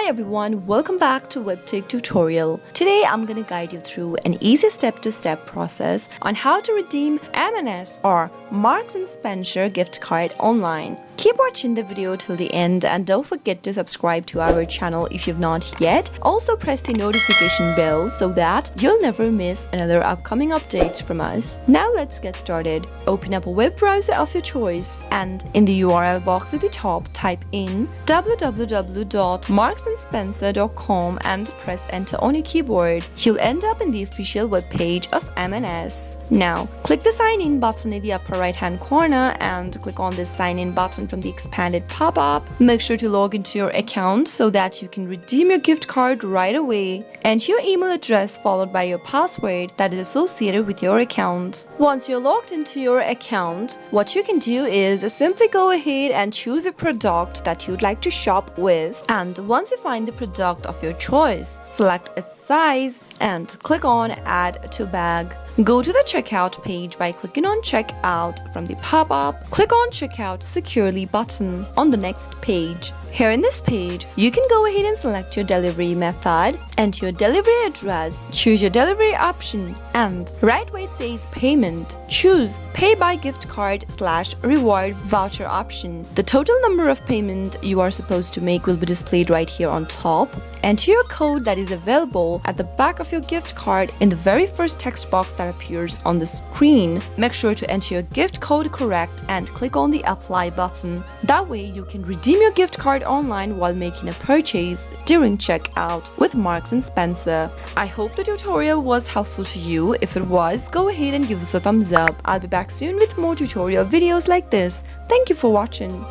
everyone, welcome back to Webtech Tutorial. Today I'm going to guide you through an easy step-to-step process on how to redeem M&S or Marks & Spencer gift card online. Keep watching the video till the end and don't forget to subscribe to our channel if you've not yet. Also press the notification bell so that you'll never miss another upcoming update from us. Now let's get started. Open up a web browser of your choice and in the URL box at the top type in www.marksandspencer.com and press enter on your keyboard. You'll end up in the official web page of M&S. Now click the sign in button in the upper right hand corner and click on this sign in button from the expanded pop-up. Make sure to log into your account so that you can redeem your gift card right away. Enter your email address followed by your password that is associated with your account. Once you're logged into your account, what you can do is simply go ahead and choose a product that you'd like to shop with. And once you find the product of your choice, select its size and click on Add to Bag. Go to the checkout page by clicking on Checkout from the pop-up. Click on Checkout Securely button on the next page. Here in this page, you can go ahead and select your delivery method, enter your delivery address, choose your delivery option, and right where it says payment, choose Pay by Gift Card / Reward Voucher option. The total number of payment you are supposed to make will be displayed right here on top. Enter your code that is available at the back of your gift card in the very first text box that appears on the screen. Make sure to enter your gift code correct and click on the Apply button. That way you can redeem your gift card online while making a purchase during checkout with Marks & Spencer. I hope the tutorial was helpful to you. If it was, go ahead and give us a thumbs up. I'll be back soon with more tutorial videos like this. Thank you for watching.